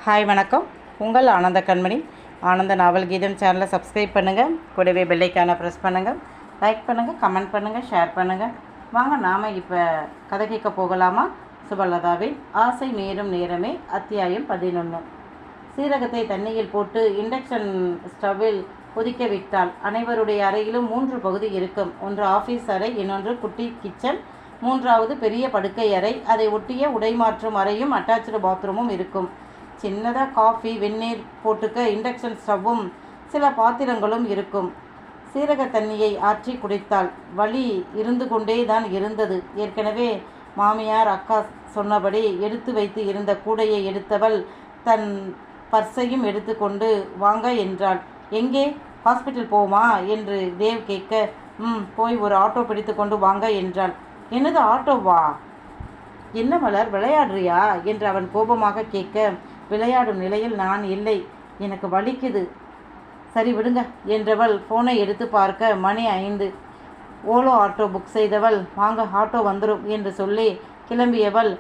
Hi வணக்கம். உங்கள் ஆனந்த கண்மணி. ஆனந்த நாவல் கீதம் சேனலை சப்ஸ்கிரைப் பண்ணுங்கள். கூடவே பெல்லைக்கான ப்ரெஸ் பண்ணுங்கள். லைக் பண்ணுங்கள், கமெண்ட் பண்ணுங்கள், ஷேர் பண்ணுங்கள். வாங்க நாம் இப்போ கதை கேட்க போகலாமா? சுபலதாவின் ஆசை மீறும் நேரமே அத்தியாயம் 11. சீரகத்தை தண்ணியில் போட்டு இண்டக்ஷன் ஸ்டவ்வில் கொதிக்க விட்டால் அனைவருடைய அறையிலும் 3 பகுதி இருக்கும். ஒன்று ஆஃபீஸ் அறை, இன்னொன்று குட்டி கிச்சன், மூன்றாவது பெரிய படுக்கை அறை, அதை ஒட்டிய உடைமாற்றும் அறையும் அட்டாச்சு பாத்ரூமும் இருக்கும். சின்னதாக காஃபி வெந்நீர் போட்டுக்க இண்டக்ஷன் ஸ்டவ்வும் சில பாத்திரங்களும் இருக்கும். சீரக தண்ணியை ஆற்றி குடித்தாள். வலி இருந்து கொண்டே தான் இருந்தது. ஏற்கனவே மாமியார் அக்கா சொன்னபடி எடுத்து வைத்து இருந்த கூடையை எடுத்தவள் தன் பர்ஸையும் எடுத்து கொண்டு வாங்க என்றாள். எங்கே? ஹாஸ்பிட்டல் போமா என்று தேவ் கேட்க, போய் ஒரு ஆட்டோ பிடித்து கொண்டு வாங்க என்றாள். என்னது ஆட்டோவா? என்ன மலர், விளையாடுறியா என்று அவன் கோபமாக கேட்க, விளையாடும் நிலையில் நான் இல்லை, எனக்கு வலிக்குது. சரி விடுங்க என்றவள் ஃபோனை எடுத்து பார்க்க மணி 5. ஓலோ ஆட்டோ புக் செய்தவள், வாங்க ஆட்டோ வந்துடும் என்று சொல்லி கிளம்பியவள்,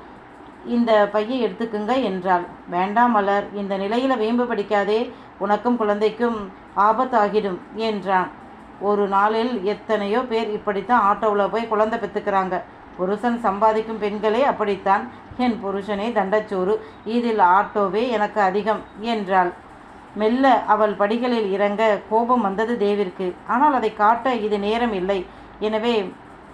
இந்த பையை எடுத்துக்குங்க என்றாள். வேண்டாம் மலர், இந்த நிலையில் வேம்பு படிக்காதே, உனக்கும் குழந்தைக்கும் ஆபத்தாகிடும் என்றான். ஒரு நாளில் எத்தனையோ பேர் இப்படித்தான் ஆட்டோவில் போய் குழந்தை பெற்றுக்கிறாங்க. புருஷன் சம்பாதிக்கும் பெண்களே அப்படித்தான். என் புருஷனே தண்டச்சோறு, இதில் ஆட்டோவே எனக்கு அதிகம் என்றாள். மெல்ல அவள் படிகளில் இறங்க கோபம் வந்தது தேவிற்கு. ஆனால் அதை காட்ட இது நேரம் இல்லை. எனவே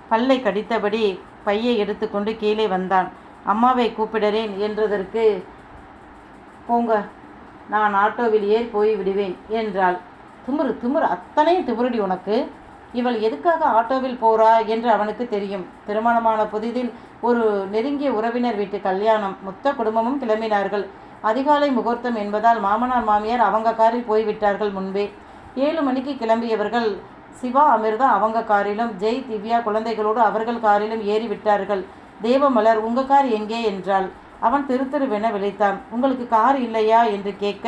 பல்லை கடித்தபடி பையை எடுத்துக்கொண்டு கீழே வந்தான். அம்மாவை கூப்பிடுறேன் என்றதற்கு, போங்க, நான் ஆட்டோவில் ஏறி போய் விடுவேன் என்றாள். திமிரு அத்தனையும் திமிருடி உனக்கு. இவள் எதுக்காக ஆட்டோவில் போறா என்று அவனுக்கு தெரியும். திருமணமான புதிதில் ஒரு நெருங்கிய உறவினர் வீட்டு கல்யாணம். மொத்த குடும்பமும் கிளம்பினார்கள். அதிகாலை முகூர்த்தம் என்பதால் மாமனார் மாமியார் அவங்க காரில் போய்விட்டார்கள் முன்பே. 7 மணிக்கு கிளம்பியவர்கள் சிவா அமிர்தா அவங்க காரிலும், ஜெய் திவ்யா குழந்தைகளோடு அவர்கள் காரிலும் ஏறி விட்டார்கள். தேவமலர், உங்கள் கார் எங்கே என்றாள். அவன் திருத்திருவென விழித்தான். உங்களுக்கு கார் இல்லையா என்று கேட்க,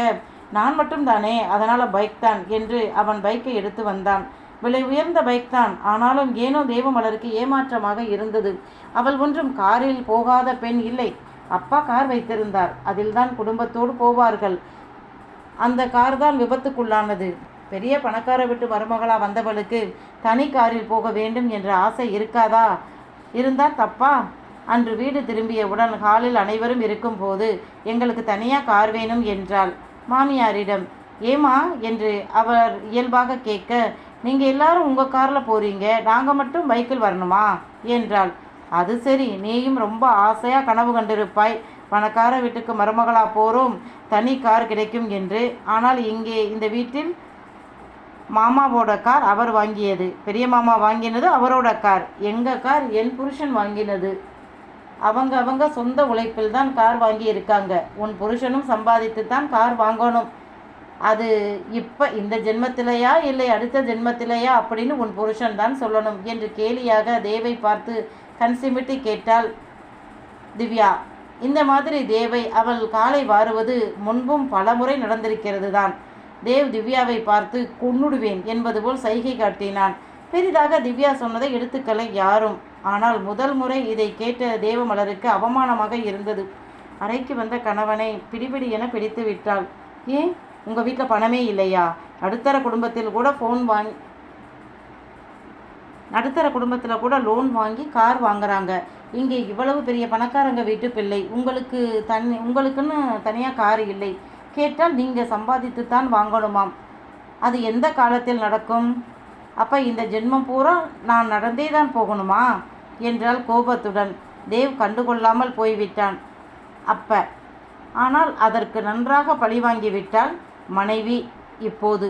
நான் மட்டும் தானே, அதனால் பைக் தான் என்று அவன் பைக்கை எடுத்து வந்தான். விலை உயர்ந்த பைக் தான். ஆனாலும் ஏனோ தேவமலருக்கு ஏமாற்றமாக இருந்தது. அவள் ஒன்றும் காரில் போகாத பெண் இல்லை. அப்பா கார் வைத்திருந்தார். அதில்தான் குடும்பத்தோடு போவார்கள். அந்த கார் தான் விபத்துக்குள்ளானது. பெரிய பணக்கார வீட்டு மருமகளா வந்தவளுக்கு தனி காரில் போக வேண்டும் என்ற ஆசை இருக்காதா? இருந்தால் தப்பா? அன்று வீடு திரும்பியவுடன் ஹாலில் அனைவரும் இருக்கும்போது, எங்களுக்கு தனியாக கார் வேணும் என்றாள் மாமியாரிடம். ஏமா என்று அவர் இயல்பாக கேட்க, நீங்கள் எல்லாரும் உங்கள் காரில் போகிறீங்க, நாங்கள் மட்டும் பைக்கில் வரணுமா என்றாள். அது சரி, நீயும் ரொம்ப ஆசையாக கனவு கண்டிருப்பாய், பணக்கார வீட்டுக்கு மருமகளாக போகிறோம், தனி கார் கிடைக்கும் என்று. ஆனால் இங்கே இந்த வீட்டில் மாமாவோட கார் அவர் வாங்கியது, பெரிய மாமா வாங்கினது அவரோட கார், எங்கள் கார் என் புருஷன் வாங்கினது. அவங்க சொந்த உழைப்பில் தான் கார் வாங்கி இருக்காங்க. உன் புருஷனும் சம்பாதித்து தான் கார் வாங்கணும். அது இப்போ இந்த ஜென்மத்திலையா இல்லை அடுத்த ஜென்மத்திலையா அப்படின்னு உன் புருஷன் தான் சொல்லணும் என்று கேலியாக தேவை பார்த்து கண் சிமிட்டி கேட்டாள் திவ்யா. இந்த மாதிரி தேவை அவள் காலை வாருவது முன்பும் பலமுறை நடந்திருக்கிறது தான். தேவ் திவ்யாவை பார்த்து கொன்னுடுவேன் என்பது போல் சைகை காட்டினான். பெரிதாக திவ்யா சொன்னதை எடுத்துக்கலை யாரும். ஆனால் முதல் முறை இதை கேட்ட தேவமலருக்கு அவமானமாக இருந்தது. அறைக்கு வந்த கணவனை பிடிபிடி என பிடித்து விட்டாள். ஏன், உங்கள் வீட்டில் பணமே இல்லையா? நடுத்தர குடும்பத்தில் கூட லோன் வாங்கி கார் வாங்குறாங்க. இங்கே இவ்வளவு பெரிய பணக்காரங்க வீட்டு பிள்ளை, உங்களுக்குன்னு தனியாக கார் இல்லை. கேட்டால் நீங்கள் சம்பாதித்து தான் வாங்கணுமாம். அது எந்த காலத்தில் நடக்கும்? அப்போ இந்த ஜென்மம் பூரா நான் நடந்தே தான் போகணுமா என்றால் கோபத்துடன். தேவ் கண்டுகொள்ளாமல் போய்விட்டான். ஆனால் அதற்கு நன்றாக பழிவாங்கிவிட்டாள் மனைவி. இப்போது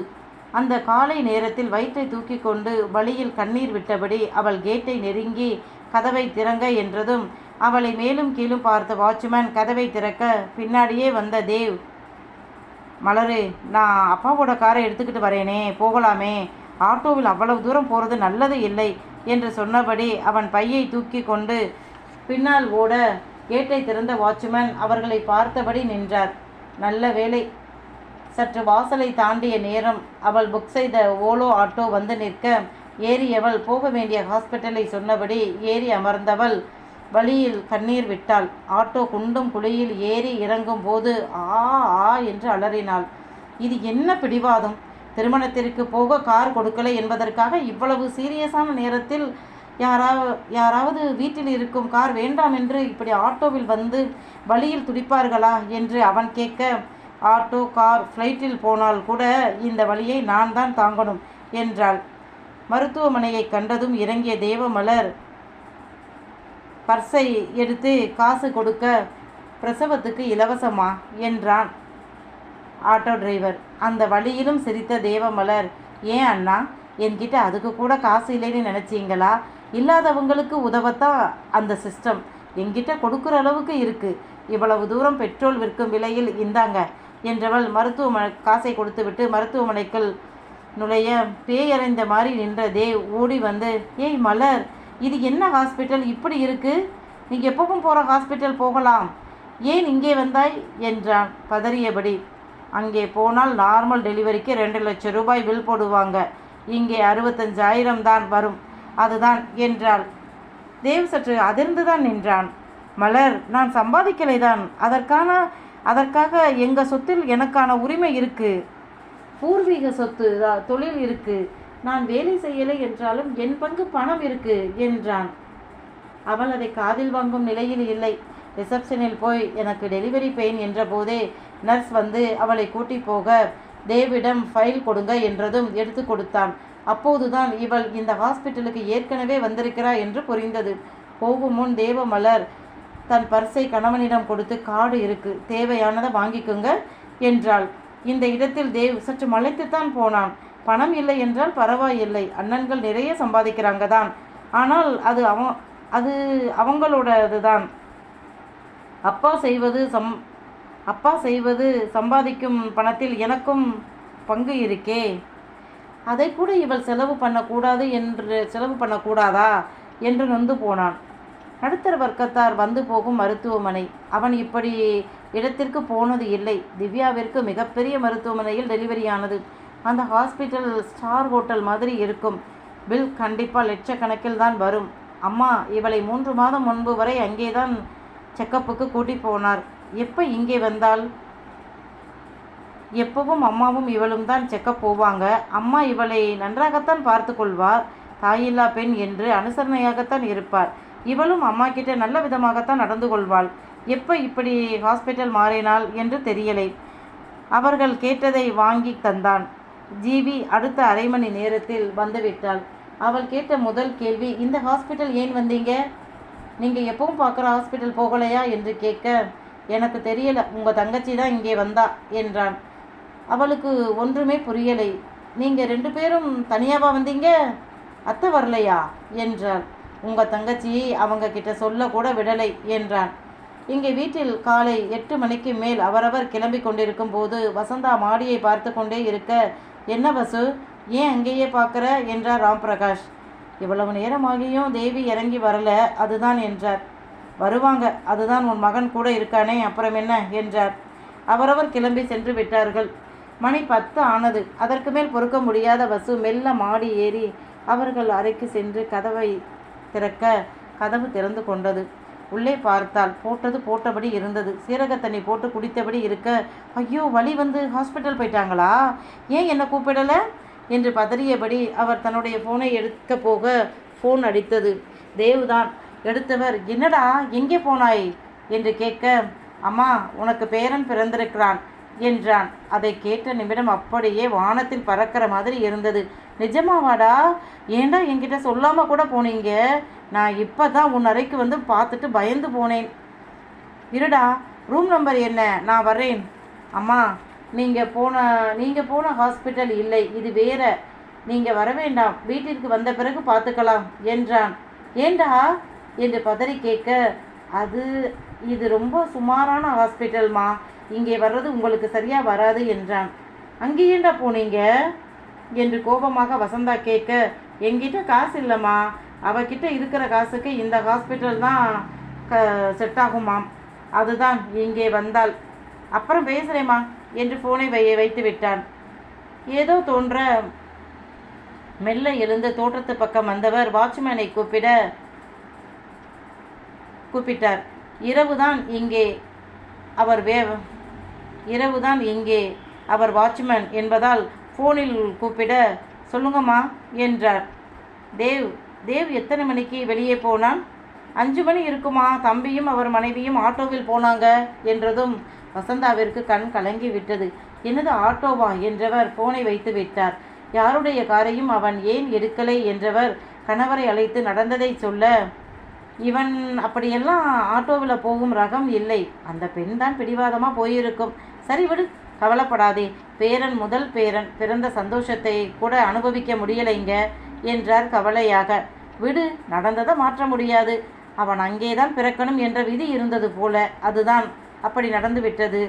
அந்த காலை நேரத்தில் வயிற்றை தூக்கி கொண்டு வழியில் கண்ணீர் விட்டபடி அவள் கேட்டை நெருங்கி கதவை திறங்க என்றதும் அவளை மேலும் கீழும் பார்த்த வாட்ச்மேன் கதவை திறக்க பின்னாடியே வந்த தேவ், மலரு, நான் அப்பாவோட காரை எடுத்துக்கிட்டு வரேனே, போகலாமே, ஆட்டோவில் அவ்வளவு தூரம் போகிறது நல்லது இல்லை என்று சொன்னபடி அவன் பையை தூக்கி கொண்டு பின்னால் ஓட கேட்டை திறந்த வாட்ச்மேன் அவர்களை பார்த்தபடி நின்றார். நல்ல வேளை, சற்று வாசலை தாண்டிய நேரம் அவள் புக் செய்த ஓலோ ஆட்டோ வந்து நிற்க ஏறியவள் போக வேண்டிய ஹாஸ்பிட்டலை சொன்னபடி ஏறி அமர்ந்தவள் வழியில் கண்ணீர் விட்டாள். ஆட்டோ குண்டும் குழியில் ஏறி இறங்கும் போது ஆ ஆ என்று அலறினாள். இது என்ன பிடிவாதம்? திருமணத்திற்கு போக கார் கொடுக்கலை என்பதற்காக இவ்வளவு சீரியஸான நேரத்தில் யாராவது வீட்டில் இருக்கும் கார் வேண்டாம் என்று இப்படி ஆட்டோவில் வந்து வழியில் துடிப்பார்களா என்று அவன் கேட்க, ஆட்டோ கார் ஃப்ளைட்டில் போனால் கூட இந்த வழியை நான் தான் தாங்கணும் என்றாள். மருத்துவமனையை கண்டதும் இறங்கிய தேவமலர் பர்ஸை எடுத்து காசு கொடுக்க, பிரசவத்துக்கு இலவசமா என்றான் ஆட்டோ டிரைவர். அந்த வழியிலும் சிரித்த தேவமலர், ஏன் அண்ணா, என்கிட்ட அதுக்கு கூட காசு இல்லைன்னு நினச்சிங்களா? இல்லாதவங்களுக்கு உதவத்தான் அந்த சிஸ்டம். என்கிட்ட கொடுக்குற அளவுக்கு இருக்குது. இவ்வளவு தூரம் பெட்ரோல் விற்கும் விலையில் இந்தாங்க என்றவள் காசை கொடுத்துவிட்டு மருத்துவமனைக்குள் நுழைய, பேயறைந்த மாதிரி நின்ற தேவ் ஓடி வந்து, ஏய் மலர், இது என்ன ஹாஸ்பிட்டல் இப்படி இருக்குது? நீ எப்பவும் போகிற ஹாஸ்பிட்டல் போகலாம், ஏன் இங்கே வந்தாய் என்றான் பதறியபடி. அங்கே போனால் நார்மல் டெலிவரிக்கு 2 லட்சம் ரூபாய் பில் போடுவாங்க, இங்கே 65,000 தான் வரும், அதுதான் என்றாள். தேவ் சற்று அதிர்ந்துதான் நின்றான். மலர், நான் சம்பாதிக்கலை தான், அதற்காக எங்கள் சொத்தில் எனக்கான உரிமை இருக்குது, பூர்வீக சொத்து தொழில் இருக்குது, நான் வேலை செய்யலை என்றாலும் என் பங்கு பணம் இருக்குது என்றான். அவள் அதை காதில் வாங்கும் நிலையில் இல்லை. ரிசப்ஷனில் போய் எனக்கு டெலிவரி பெயின் என்ற போதே நர்ஸ் வந்து அவளை கூட்டி போக, தேவிடம் ஃபைல் கொடுங்க என்றதும் எடுத்து கொடுத்தான். அப்போதுதான் இவள் இந்த ஹாஸ்பிட்டலுக்கு ஏற்கனவே வந்திருக்கிறாள் என்று புரிந்தது. போகும் முன் தேவமலர் தன் பர்ஸை கணவனிடம் கொடுத்து, கார்டு இருக்கு, தேவையானதை வாங்கிக்குங்க என்றாள். இந்த இடத்தில் தேவ் சற்று மலைத்துத்தான் போனான். பணம் இல்லை என்றால் பரவாயில்லை, அண்ணன்கள் நிறைய சம்பாதிக்கிறாங்க தான், ஆனால் அது அவங்களோடது தான். அப்பா செய்வது சம்பாதிக்கும் பணத்தில் எனக்கும் பங்கு இருக்கே, அதை கூட இவள் செலவு பண்ணக்கூடாதா என்று நொந்து போனான். நடுத்தர வர்க்கத்தார் வந்து போகும் மருத்துவமனை. அவன் இப்படி இடத்திற்கு போனது இல்லை. திவ்யாவிற்கு மிகப்பெரிய மருத்துவமனையில் டெலிவரியானது. அந்த ஹாஸ்பிட்டல் ஸ்டார் ஹோட்டல் மாதிரி இருக்கும். பில் கண்டிப்பாக லட்சக்கணக்கில் தான் வரும். அம்மா இவளை 3 மாதம் முன்பு வரை அங்கே தான் செக்கப்புக்கு கூட்டி போனார். எப்போ இங்கே வந்தாள்? எப்பவும் அம்மாவும் இவளும் தான் செக்கப் போவாங்க. அம்மா இவளை நன்றாகத்தான் பார்த்து கொள்வார். தாயில்லா பெண் என்று அனுசரணையாகத்தான் இருப்பார். இவளும் அம்மா கிட்ட நல்ல விதமாகத்தான் நடந்து கொள்வாள். எப்போ இப்படி ஹாஸ்பிட்டல் மாறினாள் என்று தெரியலை. அவர்கள் கேட்டதை வாங்கி தந்தான். ஜீவி அடுத்த அரை மணி நேரத்தில் வந்துவிட்டாள். அவள் கேட்ட முதல் கேள்வி, இந்த ஹாஸ்பிட்டல் ஏன் வந்தீங்க? நீங்கள் எப்பவும் பார்க்குற ஹாஸ்பிட்டல் போகலையா என்று கேட்க, எனக்கு தெரியலை, உங்கள் தங்கச்சி தான் இங்கே வந்தா என்றான். அவளுக்கு ஒன்றுமே புரியலை. நீங்கள் 2 பேரும் தனியாவா வந்தீங்க? அத்தை வரலையா என்றாள். உங்கள் தங்கச்சி அவங்க கிட்ட சொல்லக்கூட விடலை என்றான். இங்கே வீட்டில் காலை 8 மணிக்கு மேல் அவரவர் கிளம்பி கொண்டிருக்கும் போது வசந்தா மாடியை பார்த்து கொண்டே இருக்க, என்ன வசு, ஏன் அங்கேயே பார்க்குற என்றார் ராம்பிரகாஷ். இவ்வளவு நேரமாகியும் தேவி இறங்கி வரல, அதுதான் என்றார். வருவாங்க, அதுதான் உன் மகன் கூட இருக்கானே, அப்புறம் என்ன என்றார். அவரவர் கிளம்பி சென்று விட்டார்கள். மணி 10 ஆனது. அதற்கு மேல் பொறுக்க முடியாத வசு மெல்ல மாடி ஏறி அவர்கள் அறைக்கு சென்று கதவை திறக்க, கதவு திறந்து கொண்டது. உள்ளே பார்த்தால் போட்டது போட்டபடி இருந்தது. சீரக தண்ணி போட்டு குடித்தபடி இருக்க, ஐயோ வலி வந்து ஹாஸ்பிட்டல் போயிட்டாங்களா, ஏன் என்னை கூப்பிடலை என்று பதறியபடி அவர் தன்னுடைய ஃபோனை எடுக்க போக ஃபோன் அடித்தது. தேவ்தான். எடுத்தவர், என்னடா எங்கே போனாய் என்று கேட்க, அம்மா உனக்கு பேரன் பிறந்திருக்கிறான் என்றான். அதை கேட்ட நிமிடம் அப்படியே வானத்தில் பறக்கிற மாதிரி இருந்தது. நிஜமாவாடா? ஏண்டா என்கிட்ட சொல்லாமல் கூட போனீங்க? நான் இப்போ தான் உன் அறைக்கு வந்து பார்த்துட்டு பயந்து போனேன். இருடா, ரூம் நம்பர் என்ன, நான் வர்றேன். அம்மா நீங்கள் போன ஹாஸ்பிட்டல் இல்லை, இது வேற, நீங்கள் வர வேண்டாம், வீட்டிற்கு வந்த பிறகு பார்த்துக்கலாம் என்றான். ஏண்டா என்று பதறி கேட்க, இது ரொம்ப சுமாரான ஹாஸ்பிட்டல்மா, இங்கே வர்றது உங்களுக்கு சரியாக வராது என்றான். அங்கே ஏண்டா போனீங்க என்று கோபமாக வசந்தா கேட்க, என்கிட்ட காசு இல்லைம்மா, அவகிட்ட இருக்கிற காசுக்கு இந்த ஹாஸ்பிட்டல் தான் செட் ஆகுமாம், அதுதான் இங்கே வந்தாள். அப்புறம் பேசுகிறேம்மா என்று ஃபோனை வைத்து விட்டான். ஏதோ தோன்ற மெல்ல எழுந்து தோட்டத்து பக்கம் வந்தவர் வாட்ச்மேனை கூப்பிட்டார். இரவுதான் இங்கே அவர் வாட்ச்மேன் என்பதால் ஃபோனில் கூப்பிட, சொல்லுங்கம்மா என்றார். தேவ் எத்தனை மணிக்கு வெளியே போனான்? 5 மணி இருக்குமா, தம்பியும் அவர் மனைவியும் ஆட்டோவில் போனாங்க என்றதும் வசந்தாவிற்கு கண் கலங்கி விட்டது. என்னது ஆட்டோவா என்றவர் ஃபோனை வைத்து விட்டார். யாருடைய காரையும் அவன் ஏன் எடுக்கலை என்றவர் கணவரை அழைத்து நடந்ததை சொல்ல, இவன் அப்படியெல்லாம் ஆட்டோவில் போகும் ரகம் இல்லை, அந்த பெண் தான் பிடிவாதமாக போயிருக்கும். சரி விடு, கவலைப்படாதே, முதல் பேரன் பிறந்த சந்தோஷத்தை கூட அனுபவிக்க முடியலைங்க என்றார் கவலையாக. விடு, நடந்ததை மாற்ற முடியாது, அவன் அங்கேதான் பிறக்கணும் என்ற விதி இருந்தது போல, அதுதான் அப்படி நடந்து விட்டது.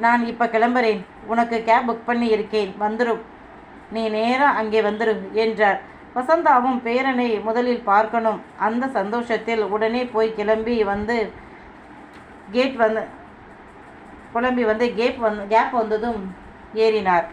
நான் இப்போ கிளம்புறேன், உனக்கு கேப் புக் பண்ணி இருக்கேன், வந்துடும், நீ நேராக அங்கே வந்துடு என்றார். வசந்தாவும் பேரனை முதலில் பார்க்கணும் அந்த சந்தோஷத்தில் உடனே போய் கிளம்பி வந்து கேப் வந்ததும் ஏறினார்.